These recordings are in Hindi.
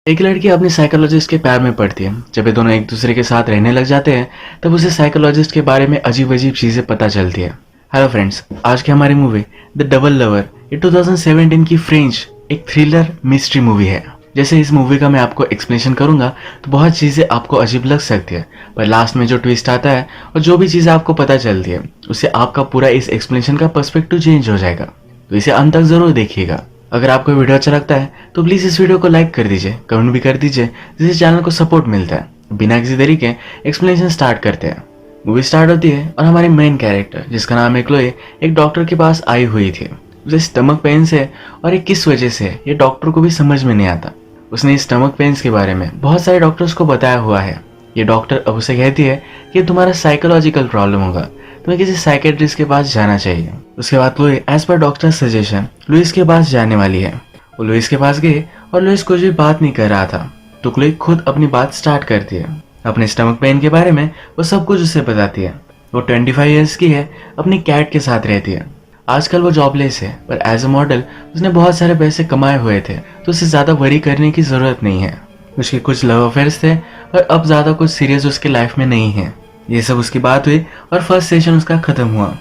एक लड़की अपने साइकोलॉजिस्ट के प्यार में पड़ती है। जब ये दोनों एक दूसरे के साथ रहने लग जाते हैं तब उसे साइकोलॉजिस्ट के बारे में अजीब अजीब चीजें पता चलती है। हेलो फ्रेंड्स, आज की हमारी मूवी द डबल लवर ये 2017 की फ्रेंच एक थ्रिलर मिस्ट्री मूवी है। जैसे इस मूवी का मैं आपको एक्सप्लेनेशन करूंगा तो बहुत चीजें आपको अजीब लग सकती है, पर लास्ट में जो ट्विस्ट आता है और जो भी चीजें आपको पता चलती है उससे आपका पूरा इस एक्सप्लेनेशन का पर्सपेक्टिव चेंज हो जाएगा। तो इसे अंत तक जरूर देखिएगा। अगर आपको वीडियो अच्छा लगता है तो प्लीज इस वीडियो को लाइक कर दीजिए, कमेंट भी कर दीजिए, जिससे चैनल को सपोर्ट मिलता है। बिना किसी देरी के एक्सप्लेनेशन स्टार्ट करते हैं। मूवी स्टार्ट होती है और हमारी मेन कैरेक्टर जिसका नाम है क्लोए एक डॉक्टर के पास आई हुई थी। उसे स्टमक पेन से और ये किस वजह से ये डॉक्टर को भी समझ में नहीं आता। उसने स्टमक पेन्स के बारे में बहुत सारे डॉक्टर्स को बताया हुआ है। ये डॉक्टर अब उसे कहती है कि तुम्हारा साइकोलॉजिकल प्रॉब्लम होगा, तुम्हें किसी साइकेट्रिस्ट के पास जाना चाहिए। उसके बाद Chloe as per doctor suggestion Louis के पास जाने वाली है। वो लुइस के पास गई और लुइस कुछ भी बात नहीं कर रहा था, तो क्लोए खुद अपनी बात स्टार्ट करती है। अपने स्टमक पेन के बारे में वो सब कुछ उसे बताती है। वो 25 ईयर्स की है, अपनी कैट के साथ रहती है। आजकल वो जॉबलेस है, पर एज अ मॉडल उसने बहुत सारे पैसे कमाए हुए थे, तो उसे ज्यादा वरी करने की जरूरत नहीं है। उसके कुछ लव अफेयर्स थे और अब ज्यादा कुछ सीरियस उसके लाइफ में नहीं है। ये सब उसकी बात हुई और फर्स्ट सेशन उसका खत्म हुआ।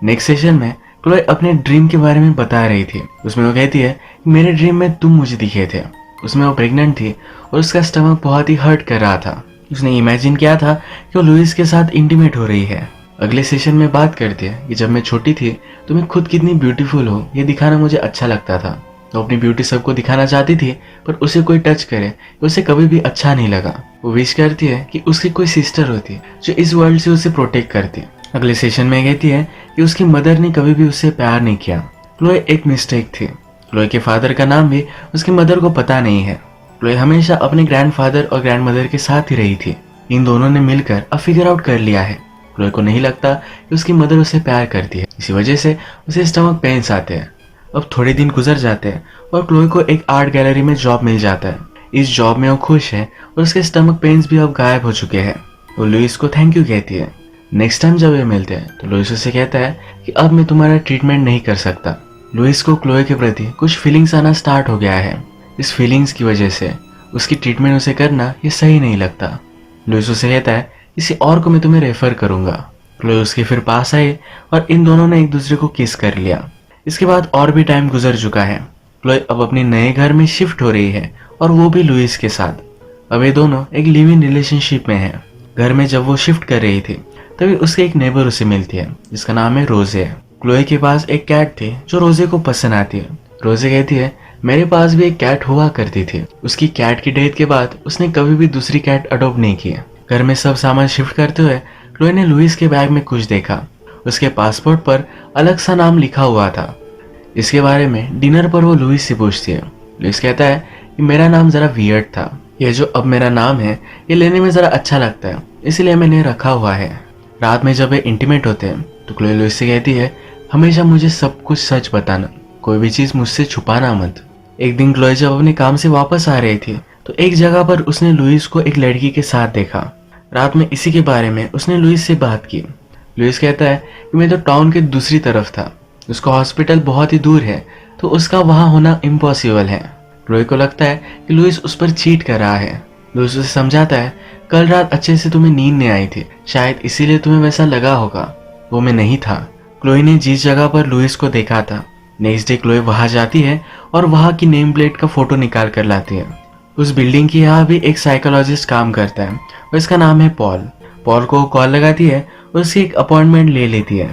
नेक्स्ट सेशन में क्लोए अपने ड्रीम के बारे में बता रही थी। उसमें वो कहती है कि मेरे ड्रीम में तुम मुझे दिखे थे। उसमें वो प्रेग्नेंट थी और उसका स्टमक बहुत ही हर्ट कर रहा था। उसने इमेजिन किया था कि वो लुइस के साथ इंटीमेट हो रही है। अगले सेशन में बात करती है कि जब मैं छोटी थी तो मैं खुद कितनी ब्यूटीफुल हो ये दिखाना मुझे अच्छा लगता था। तो अपनी ब्यूटी सबको दिखाना चाहती थी, पर उसे कोई टच करे तो उसे कभी भी अच्छा नहीं लगा। वो विश करती है कि उसकी कोई सिस्टर होती जो इस वर्ल्ड से उसे प्रोटेक्ट करती। अगले सेशन में कहती है कि उसकी मदर ने कभी भी उससे प्यार नहीं किया। क्लोए एक मिस्टेक थी। क्लोए के फादर का नाम भी उसकी मदर को पता नहीं है। क्लोए हमेशा अपने ग्रैंडफादर और ग्रैंडमदर के साथ ही रही थी। इन दोनों ने मिलकर अब फिगर आउट कर लिया है। क्लोए को नहीं लगता कि उसकी मदर उसे प्यार करती है, इसी वजह से उसे स्टमक पेन्स आते हैं। अब थोड़े दिन गुजर जाते हैं और क्लोए को एक आर्ट गैलरी में जॉब मिल जाता है। इस जॉब में वो खुश है और उसके स्टमक पेन्स भी अब गायब हो चुके हैं। वो लुइस को थैंक यू कहती है। नेक्स्ट टाइम जब वे मिलते हैं तो लुइस उसे कहता है कि अब मैं तुम्हारा ट्रीटमेंट नहीं कर सकता। लुइस को क्लोए के प्रति कुछ फीलिंग्स आना स्टार्ट हो गया है। इस फीलिंग्स की वजह से उसकी ट्रीटमेंट उसे करना ये सही नहीं लगता। लुइस उसे कहता है किसी और को मैं तुम्हें रेफर करूंगा। क्लोए उसके फिर पास आई और इन दोनों ने एक दूसरे को किस कर लिया। इसके बाद और भी टाइम गुजर चुका है। क्लोए अब अपने नए घर में शिफ्ट हो रही है और वो भी लुइस के साथ। अब ये दोनों एक लिव इन रिलेशनशिप में हैं। घर में जब वो शिफ्ट कर रही थी तभी उसके एक नेबर उसे मिलती है जिसका नाम है रोजे। क्लोए के पास एक कैट थी जो रोजे को पसंद आती है। रोजे कहती है मेरे पास भी एक कैट हुआ करती थी। उसकी कैट की डेथ के बाद उसने कभी भी दूसरी कैट अडॉप्ट नहीं की। घर में सब सामान शिफ्ट करते हुए क्लोए ने लुइस के बैग में कुछ देखा। उसके पासपोर्ट पर अलग सा नाम लिखा हुआ था। इसके बारे में डिनर पर वो लुइस से पूछती है। लुइस कहता है कि मेरा नाम जरा वियर्ड था, ये जो अब मेरा नाम है ये लेने में जरा अच्छा लगता है, इसलिए मैंने रखा हुआ है। रात में जब ये इंटीमेट होते हैं तो क्लोए लुइस से कहती है हमेशा मुझे सब कुछ सच बताना, कोई भी चीज मुझसे छुपाना मत। एक दिन क्लोए जब अपने काम से वापस आ रही थी तो एक जगह पर उसने लुइस को एक लड़की के साथ देखा। रात में इसी के बारे में उसने लुइस से बात की। लुइस कहता है कि मैं तो टाउन के दूसरी तरफ था, उसका हॉस्पिटल बहुत ही दूर है, तो उसका वहां होना इम्पॉसिबल है। क्लोए को लगता है कि लुइस उस पर चीट कर रहा है। लुइस उसे समझाता है कल रात अच्छे से तुम्हें नींद नहीं आई थी, शायद इसीलिए तुम्हें वैसा लगा होगा, वो मैं नहीं था। क्लोए ने जिस जगह पर लुइस को देखा था, नेक्स्ट डे क्लोए वहां जाती है और वहां की नेम प्लेट का फोटो निकाल कर लाती है। उस बिल्डिंग की यहाँ भी एक साइकोलॉजिस्ट काम करता है और इसका नाम है पॉल। पॉल को कॉल लगाती है और उसकी एक अपॉइंटमेंट ले लेती है।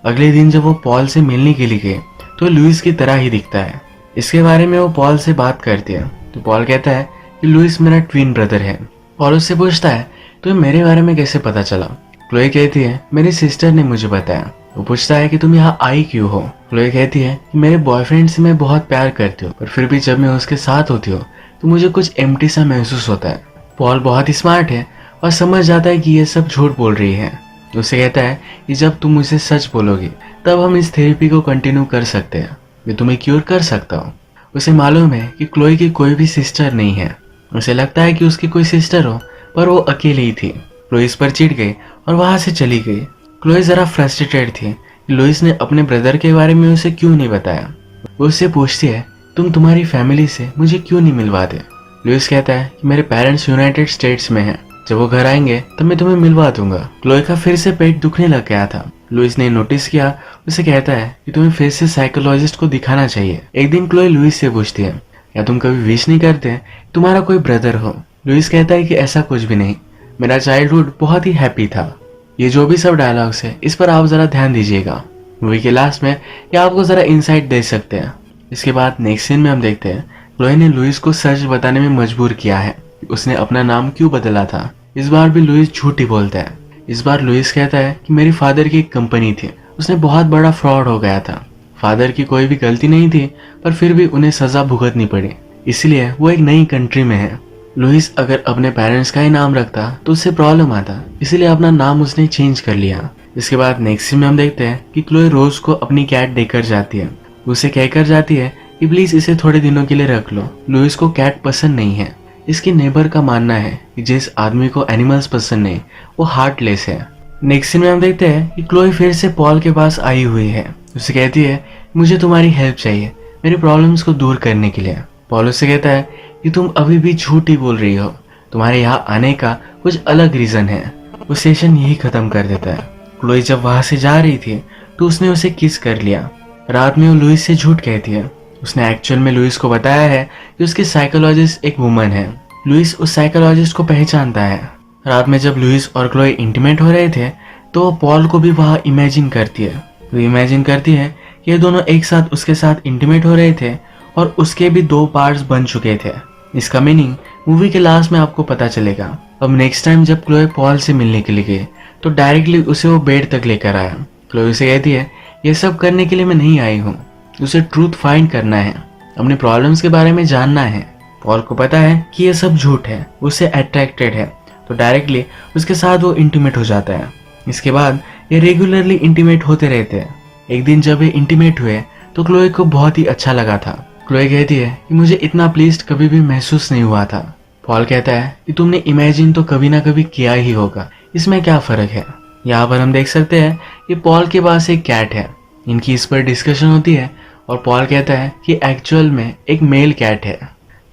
अगले दिन जब वो पॉल से मिलने के लिए गए तो लुइस की तरह ही दिखता है। इसके बारे में वो पॉल से बात करती है तो पॉल कहता है कि लुइस मेरा ट्विन ब्रदर है। पॉल उससे पूछता है तुम्हें मेरे बारे में कैसे पता चला। क्लोए कहती है मेरी सिस्टर ने मुझे बताया। वो पूछता है कि तुम यहाँ आई क्यों हो। क्लोए कहती है कि मेरे बॉयफ्रेंड से मैं बहुत प्यार करती हूँ, पर फिर भी जब मैं उसके साथ होती हूँ तो मुझे कुछ एम्प्टी सा महसूस होता है। पॉल बहुत ही स्मार्ट है और समझ जाता है कि ये सब झूठ बोल रही है। उसे कहता है कि जब तुम मुझे सच बोलोगी तब हम इस थेरेपी को कंटिन्यू कर सकते हैं, मैं तुम्हें क्योर कर सकता हूँ। उसे मालूम है कि क्लोए की कोई भी सिस्टर नहीं है। उसे लगता है कि उसकी कोई सिस्टर हो, पर वो अकेली ही थी। क्लोए इस पर चिढ़ गई और वहां से चली गई। क्लोए जरा फ्रस्ट्रेटेड थी कि लुइस ने अपने ब्रदर के बारे में उसे क्यों नहीं बताया। वो उससे पूछती है तुम्हारी फैमिली से मुझे क्यों नहीं मिलवाते। लुइस कहता है कि मेरे पेरेंट्स यूनाइटेड स्टेट्स में हैं, जब वो घर आएंगे तब मैं तुम्हें मिलवा दूंगा। क्लोए का फिर से पेट दुखने लग गया था। लुइस ने नोटिस किया, उसे कहता है कि तुम्हें फिर से साइकोलॉजिस्ट को दिखाना चाहिए। एक दिन क्लोए लुइस से पूछती है, क्या तुम कभी विश नहीं करते तुम्हारा कोई ब्रदर हो? लुइस कहता है कि ऐसा कुछ भी नहीं, मेरा चाइल्डहुड बहुत ही हैप्पी था। ये जो भी सब डायलॉग्स है इस पर आप जरा ध्यान दीजिएगा। मूवी के लास्ट में ये आपको जरा इंसाइट दे सकते हैं। इसके बाद नेक्स्ट सीन में हम देखते हैं क्लोए ने लुइस को सच बताने में मजबूर किया है कि उसने अपना नाम क्यों बदला था। इस बार भी लुइस झूठ ही बोलता है। इस बार लुइस कहता है कि मेरी फादर की एक कंपनी थी, उसने बहुत बड़ा फ्रॉड हो गया था। फादर की कोई भी गलती नहीं थी, पर फिर भी उन्हें सजा भुगतनी पड़ी, इसलिए वो एक नई कंट्री में है। लुइस अगर अपने पेरेंट्स का ही नाम रखता तो उससे प्रॉब्लम आता, इसलिए अपना नाम उसने चेंज कर लिया। इसके बाद नेक्स्ट सीन में हम देखते हैं कि क्लोए रोज को अपनी कैट देकर जाती है। उसे कहकर जाती है कि प्लीज इसे थोड़े दिनों के लिए रख लो। लुइस को कैट पसंद नहीं है। इसके नेबर का मानना है कि जिस आदमी को एनिमल्स पसंद नहीं वो हार्टलेस है। नेक्स्ट सीन में हम देखते हैं कि क्लोए फिर से पॉल के पास आई हुई है। उसे कहती है मुझे तुम्हारी हेल्प चाहिए मेरी प्रॉब्लम्स को दूर करने के लिए। पॉल उससे कहता है कि तुम अभी भी झूठ ही बोल रही हो, तुम्हारे यहाँ आने का कुछ अलग रीजन है। वो सेशन यही खत्म कर देता है। क्लोए जब वहां से जा रही थी तो उसने उसे किस कर लिया। रात में वो लुइस से झूठ कहती है। उसने एक्चुअल में लुइस को बताया है कि उसकी साइकोलॉजिस्ट एक वुमन है। लुइस उस साइकोलॉजिस्ट को पहचानता है। रात में जब लुइस और क्लोए इंटीमेट हो रहे थे तो वो पॉल को भी वहां इमेजिन करती है। वो इमेजिन करती है कि ये दोनों एक साथ उसके साथ इंटीमेट हो रहे थे और उसके भी 2 पार्ट्स बन चुके थे। इसका मीनिंग मूवी के लास्ट में आपको पता चलेगा। अब नेक्स्ट टाइम जब क्लोए पॉल से मिलने के लिए गई तो डायरेक्टली उसे वो बेड तक लेकर आया। क्लोए उसे कहती है ये सब करने के लिए मैं नहीं आई हूँ, उसे ट्रूथ फाइंड करना है, अपने प्रॉब्लम्स के बारे में जानना है। पॉल को पता है कि ये सब झूठ है, उससे अट्रैक्टेड है, तो डायरेक्टली उसके साथ वो इंटीमेट हो जाता है। इसके बाद ये रेगुलरली इंटीमेट होते रहते हैं। एक दिन जब ये इंटीमेट हुए तो क्लोए को बहुत ही अच्छा लगा था। क्लोए कहती है कि मुझे इतना प्लीज्ड कभी भी महसूस नहीं हुआ था। पॉल कहता है कि तुमने इमेजिन तो कभी ना कभी किया ही होगा, इसमें क्या फर्क है। यहाँ पर हम देख सकते हैं कि पॉल के पास एक कैट है। इनकी इस पर डिस्कशन होती है और पॉल कहता है कि एक्चुअल में एक मेल कैट है,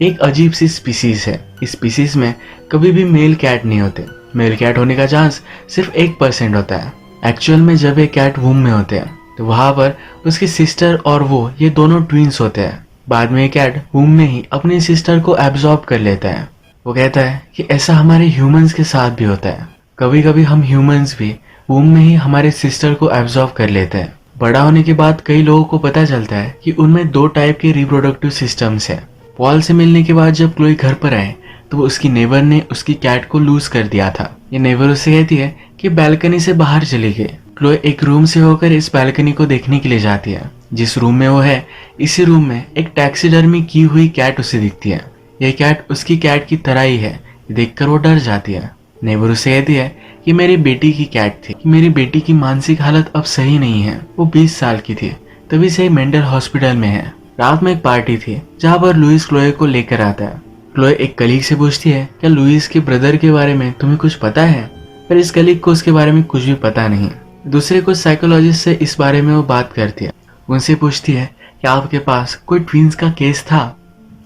एक अजीब सी स्पीसीज है। इस स्पीसीज में कभी भी मेल कैट नहीं होते। मेल कैट होने का चांस सिर्फ 1% होता है। एक्चुअल में जब एक कैट वूम में होते हैं तो वहां पर उसकी सिस्टर और वो ये दोनों ट्विंस होते हैं। बाद में ये कैट वूम में ही अपनी सिस्टर को एब्जॉर्ब कर लेता है। वो कहता है कि ऐसा हमारे ह्यूमंस के साथ भी होता है, कभी कभी हम ह्यूमंस भी वूम में ही हमारे सिस्टर को एब्जॉर्ब कर लेते हैं। बड़ा होने के बाद कई लोगों को पता चलता है कि उनमें 2 टाइप के रिप्रोडक्टिव सिस्टम्स है। पॉल से मिलने के बाद जब क्लोई घर पर आए तो वो उसकी नेबर ने उसकी कैट को लूज कर दिया था। ये नेबर उससे कहती है कि बैल्कनी से बाहर चली गई। क्लोई एक रूम से होकर इस बैल्कनी को देखने के लिए जाती है। जिस रूम में वो है इसी रूम में एक टैक्सीडर्मी की हुई कैट उसे दिखती है। यह कैट उसकी कैट की तरह ही है। देखकर वो डर जाती है। नेबर उसे कहती है कि मेरी बेटी की कैट थी, कि मेरी बेटी की मानसिक हालत अब सही नहीं है, वो 20 साल की थी, तभी से मेंटल हॉस्पिटल में है। रात में एक पार्टी थी जहाँ पर लुइस क्लोए को लेकर आता है। क्लोए एक कलीग से पूछती है क्या लुइस के ब्रदर के बारे में तुम्हें कुछ पता है, पर इस कलीग को उसके बारे में कुछ भी पता नहीं। दूसरे कुछ साइकोलॉजिस्ट से इस बारे में वो बात करती है। उनसे पूछती है कि आपके पास कोई ट्विंस का केस था।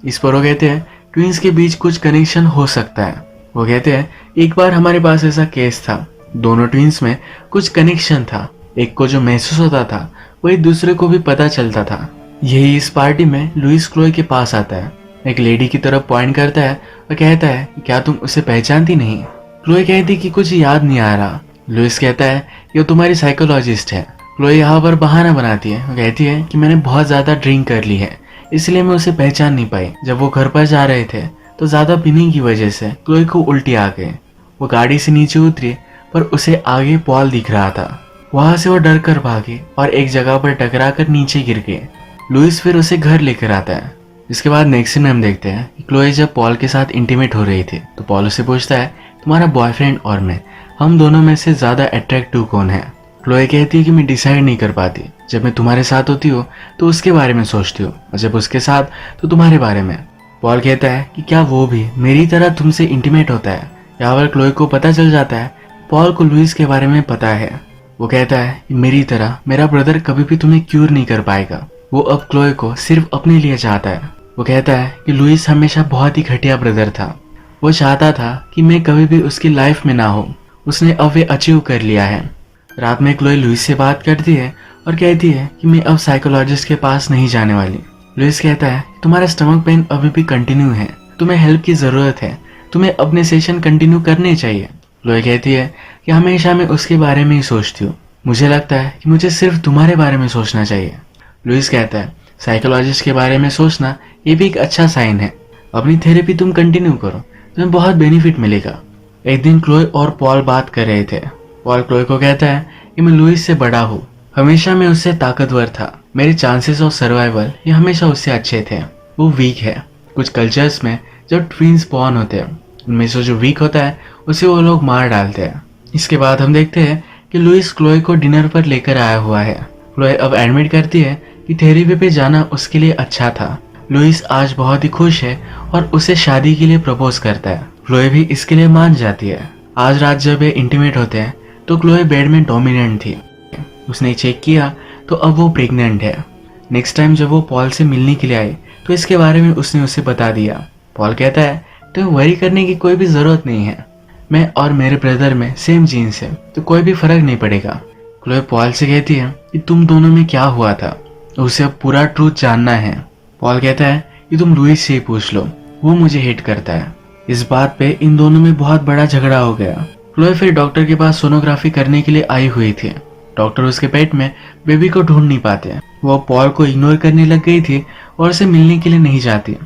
इस पर वो कहते हैं ट्विंस के बीच कुछ कनेक्शन हो सकता है। वो कहते हैं एक बार हमारे पास ऐसा केस था, दोनों ट्विंस में कुछ कनेक्शन था, एक को जो महसूस होता था वो एक दूसरे को भी पता चलता था। यही इस पार्टी में लुइस क्लोए के पास आता है, एक लेडी की तरफ पॉइंट करता है और कहता है क्या तुम उसे पहचानती नहीं। क्लोए कहती कि कुछ याद नहीं आ रहा। लुइस कहता है कि वो तुम्हारी साइकोलॉजिस्ट है। क्लोए यहाँ पर बहाना बनाती है। वो कहती है कि मैंने बहुत ज्यादा ड्रिंक कर ली है, इसलिए मैं उसे पहचान नहीं पाई। जब वो घर पर जा रहे थे तो ज्यादा पीने की वजह से क्लोए को उल्टी आ गई। वो गाड़ी से नीचे उतरी पर उसे आगे पॉल दिख रहा था। वहां से वो डर कर भागी और एक जगह पर टकरा कर नीचे गिर गई। लुइस फिर उसे घर लेकर आता है। इसके बाद नेक्स्ट सीन में हम देखते हैं कि क्लोए जब पॉल के साथ इंटीमेट हो रही थी तो पॉल उसे पूछता है तुम्हारा बॉयफ्रेंड और मैं, हम दोनों में से ज्यादा अट्रैक्टिव कौन है। क्लोए कहती है कि मैं डिसाइड नहीं कर पाती, जब मैं तुम्हारे साथ होती हूँ तो उसके बारे में सोचती हूँ और जब उसके साथ तो तुम्हारे बारे में। पॉल कहता है कि क्या वो भी मेरी तरह तुमसे इंटीमेट होता है। यहाँ पर क्लोए को पता चल जाता है पॉल को लुइस के बारे में पता है। वो कहता है कि मेरी तरह मेरा ब्रदर कभी भी तुम्हें क्यूर नहीं कर पाएगा। वो अब क्लोए को सिर्फ अपने लिए चाहता है। वो कहता है कि लुइस हमेशा बहुत ही घटिया ब्रदर था। वो चाहता था कि मैं कभी भी उसकी लाइफ में ना हो। उसने अब वे अचीव कर लिया है। रात में क्लोई लुइस से बात करती है और कहती है कि मैं अब साइकोलॉजिस्ट के पास नहीं जाने वाली। लुइस कहता है तुम्हारा स्टमक पेन अभी भी कंटिन्यू है, तुम्हें हेल्प की जरूरत है, तुम्हें अपने सेशन कंटिन्यू करने चाहिए। क्लोई कहती है कि हमेशा मैं उसके बारे में ही सोचती हूँ, मुझे लगता है कि मुझे सिर्फ तुम्हारे बारे में सोचना चाहिए। लुइस कहता है साइकोलॉजिस्ट के बारे में सोचना ये भी एक अच्छा साइन है, अपनी थेरेपी तुम कंटिन्यू करो, तुम्हें बहुत बेनिफिट मिलेगा। एक दिन क्लोई और पॉल बात कर रहे थे। पॉल क्लोई को कहता है कि मैं लुइस से बड़ा हूँ, हमेशा मैं उससे ताकतवर था, मेरे चांसेस ऑफ सर्वाइवल ये हमेशा उससे अच्छे थे, वो वीक है। कुछ कल्चर्स में जब ट्विंस बॉर्न होते हैं उनमें से जो वीक होता है उसे वो लोग मार डालते हैं। इसके बाद हम देखते हैं कि लुइस क्लोई को डिनर पर लेकर आया हुआ है। क्लोई अब एडमिट करती है कि थेरेपी पे जाना उसके लिए अच्छा था। लुइस आज बहुत ही खुश है और उसे शादी के लिए प्रपोज करता है। क्लोई भी इसके लिए मान जाती है। आज रात जब ये इंटीमेट होते हैं तो क्लोई बेड में डोमिनेंट थी। उसने चेक किया तो अब वो प्रेग्नेंट है। नेक्स्ट टाइम जब वो पॉल से मिलने के लिए आई तो इसके बारे में उसने उसे बता दिया। पॉल कहता है तुम्हें वरी करने की कोई भी जरूरत नहीं है, मैं और मेरे ब्रदर में सेम जीन्स है तो कोई भी फर्क नहीं पड़ेगा। क्लोई पॉल से कहती है कि तुम दोनों में क्या हुआ था, उसे अब पूरा ट्रूथ जानना है। पॉल कहता है कि तुम लुइस से ही पूछ लो, वो मुझे हेट करता है। इस बात पे इन दोनों में बहुत बड़ा झगड़ा हो गया। क्लोई फिर डॉक्टर के पास सोनोग्राफी करने के लिए आई हुई थी। डॉक्टर उसके पेट में बेबी को ढूंढ नहीं पाते। वो पॉल को इग्नोर करने लग गई थी और उसे मिलने के लिए नहीं जाती।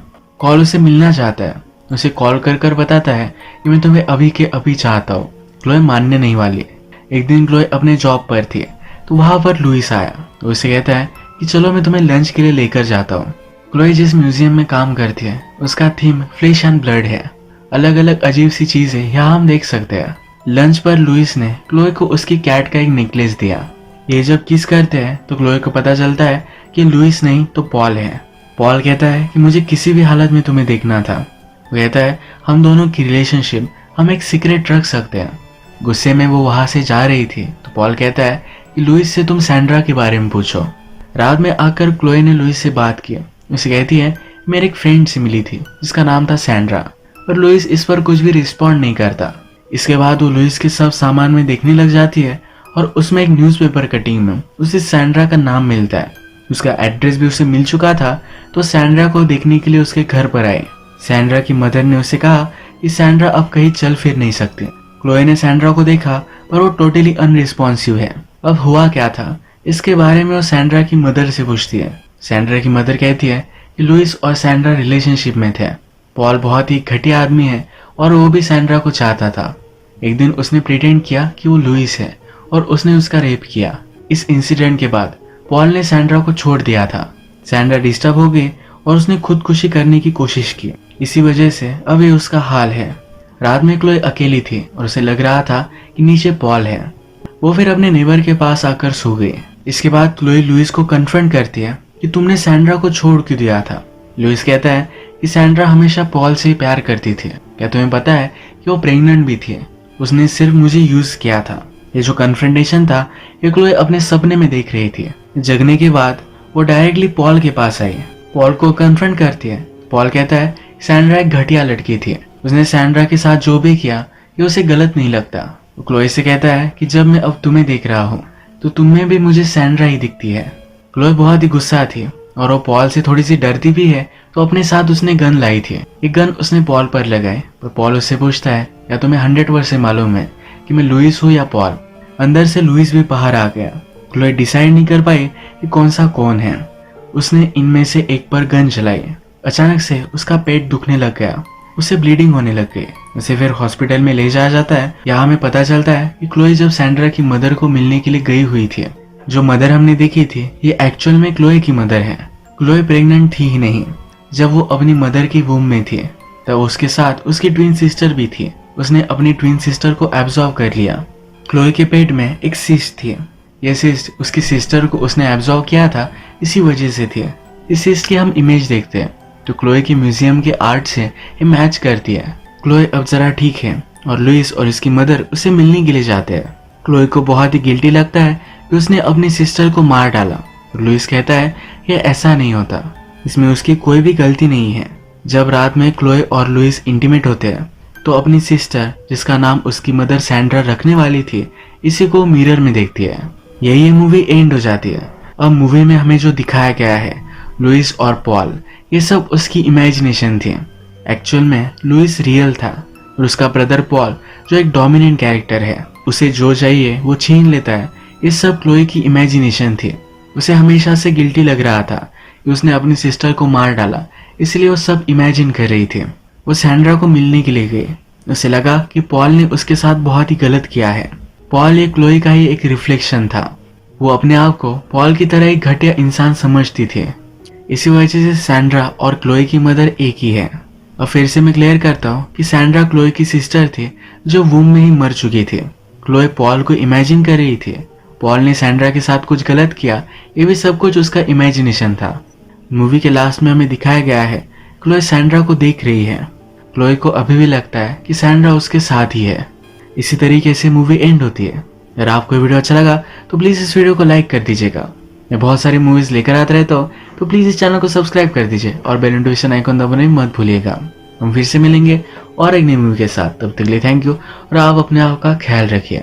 कॉल उसे मिलना चाहता है, उसे कॉल कर कर बताता है कि मैं तुम्हें अभी के अभी चाहता हूँ। क्लोई मानने नहीं वाली। एक दिन क्लोई अपने जॉब पर थी तो वहां पर लुइस आया तो उसे कहता है कि चलो मैं तुम्हें लंच के लिए लेकर जाता हूँ। क्लोई जिस म्यूजियम में काम करती है उसका थीम फ्लेश एंड ब्लड है। अलग अलग अजीब सी चीजें यहाँ हम देख सकते हैं। लंच पर लुइस ने क्लोई को उसकी कैट का एक नेकलेस दिया। ये जब किस करते हैं तो क्लोई को पता चलता है कि लुइस नहीं तो पॉल है। पॉल कहता है कि मुझे किसी भी हालत में तुम्हें देखना था। वो कहता है हम दोनों की रिलेशनशिप हम एक सीक्रेट रख सकते हैं। गुस्से में वो वहां से जा रही थी तो पॉल कहता है कि लुइस से तुम सैंड्रा के बारे में पूछो। रात में आकर क्लोई ने लुइस से बात की। उसे कहती है मेरे एक फ्रेंड से मिली थी जिसका नाम था सैंड्रा, पर लुइस इस पर कुछ भी रिस्पॉन्ड नहीं करता। इसके बाद वो लुइस के सब सामान में देखने लग जाती है और उसमें एक न्यूज़पेपर कटिंग में उसे सैंड्रा का नाम मिलता है। उसका एड्रेस भी उसे मिल चुका था तो सैंड्रा को देखने के लिए उसके घर पर आए। सैंड्रा की मदर ने उसे कहा कि सैंड्रा अब कहीं चल फिर नहीं सकती। क्लोई ने सैंड्रा को देखा पर वो टोटली अनरिस्पॉन्सिव है। अब हुआ क्या था इसके बारे में वो सैंड्रा की मदर से पूछती है। सैंड्रा की मदर कहती है कि लुइस और सैंड्रा रिलेशनशिप में थे। पॉल बहुत ही घटिया आदमी है और वो भी सैंड्रा को चाहता था। एक दिन उसने प्रिटेंड किया कि वो लुइस है और उसने उसका रेप किया। इस इंसिडेंट के बाद पॉल ने सैंड्रा को छोड़ दिया था। सैंड्रा डिस्टर्ब हो गई और उसने खुदकुशी करने की कोशिश की। इसी वजह से अब ये उसका हाल है। रात में क्लोई अकेली थी और उसे लग रहा था कि नीचे पॉल है। वो फिर अपने नेबर के पास आकर सो गई। इसके बाद क्लोई लुइस को कन्फ्रंट करती है कि तुमने सैंड्रा को छोड़ क्यों दिया था। लुइस कहता है कि सैंड्रा हमेशा पॉल से ही प्यार करती थी। क्या तुम्हें पता है कि वो प्रेग्नेंट भी थी, उसने सिर्फ मुझे यूज किया था। ये जो कन्फ्रंटेशन था ये क्लोई अपने सपने में देख रही थी। जगने के बाद वो डायरेक्टली पॉल के पास आई। पॉल को कन्फ्रंट करती है। पॉल कहता है सैंड्रा एक घटिया लड़की थी, उसने सैंड्रा के साथ जो भी किया ये उसे गलत नहीं लगता। वो क्लोई से कहता है कि जब मैं अब तुम्हें देख रहा हूँ तो तुम्हें भी मुझे सैंड्रा ही दिखती है। क्लोई बहुत ही गुस्सा थी और वो पॉल से थोड़ी सी डरती भी है तो अपने साथ उसने गन लाई थी। एक गन उसने पॉल पर लगाई पर पॉल उससे पूछता है या तुम्हें 100% मालूम है कि मैं लुइस हूँ या पॉल। अंदर से लुइस भी बाहर आ गया। क्लोई डिसाइड नहीं कर पाई कि कौन सा कौन है। उसने इनमें से एक पर गन चलाई। अचानक से उसका पेट दुखने लग गया, उसे ब्लीडिंग होने लग गई। उसे फिर हॉस्पिटल में ले जाया जाता है। यहाँ हमें पता चलता है कि क्लोई जब सैंड्रा की मदर को मिलने के लिए गई हुई थी, जो मदर हमने देखी थी ये एक्चुअल में क्लोई की मदर है। क्लोई प्रेग्नेंट थी ही नहीं। जब वो अपनी मदर की वूम में थी तब उसके साथ उसकी ट्विन सिस्टर भी थी। उसने अपनी ट्विन सिस्टर को एब्जॉर्ब कर लिया। क्लोई के पेट में एक सिस्ट थी। यह सिस्ट उसकी सिस्टर को उसने एब्जॉर्ब किया था, इसी वजह से थी। इस सिस्ट की हम इमेज देखते हैं तो क्लोई की म्यूजियम के आर्ट से ये मैच करती है। क्लोई अब जरा ठीक है और लुइस और इसकी मदर उसे मिलने के लिए जाते हैं। क्लोई को बहुत ही गिल्टी लगता है कि उसने अपनी सिस्टर को मार डाला। लुइस कहता है ये ऐसा नहीं होता, इसमें उसकी कोई भी गलती नहीं है। जब रात में क्लोए और लुइस इंटीमेट होते हैं तो अपनी सिस्टर, जिसका नाम उसकी मदर सैंड्रा रखने वाली थी, इसी को मिरर में देखती है। यही ये मूवी एंड हो जाती है। अब मूवी में हमें जो दिखाया गया है, लुइस और पॉल, ये सब उसकी इमेजिनेशन थी। एक्चुअल में लुइस रियल था और उसका ब्रदर पॉल, जो एक डोमिनेंट कैरेक्टर है, उसे जो चाहिए वो छीन लेता है। ये सब क्लोए की इमेजिनेशन थी। उसे हमेशा से गिल्टी लग रहा था कि उसने अपनी सिस्टर को मार डाला, इसलिए वो सब इमेजिन कर रही थी। वो सैंड्रा को मिलने के लिए गई। उसे लगा कि पॉल ने उसके साथ बहुत ही गलत किया है। पॉल ये क्लोए का ही एक रिफ्लेक्शन था। वो अपने आप को पॉल की तरह एक घटिया इंसान समझती थी। इसी वजह से सैंड्रा और क्लोए की मदर एक ही है। और फिर से मैं क्लियर करता हूँ कि सैंड्रा क्लोए की सिस्टर थी, जो वूम में ही मर चुकी थी। क्लोए पॉल को इमेजिन कर रही थी। पॉल ने सैंड्रा के साथ कुछ गलत किया, ये भी सब कुछ उसका इमेजिनेशन था। मूवी के लास्ट में हमें दिखाया गया है क्लोए सैंड्रा को देख रही है। क्लोए को अभी भी लगता है कि सैंड्रा उसके साथ ही है। इसी तरीके से मूवी एंड होती है। अगर आपको वीडियो अच्छा लगा तो प्लीज़ इस वीडियो को लाइक कर दीजिएगा। मैं बहुत सारी मूवीज़ लेकर आता रहता हूँ, तो प्लीज़ इस चैनल को सब्सक्राइब कर दीजिए और बेल नोटिफिकेशन आइकन दबाना मत भूलिएगा। हम फिर से मिलेंगे और एक नई मूवी के साथ। तब तक के लिए थैंक यू और आप अपने आप का ख्याल रखिए।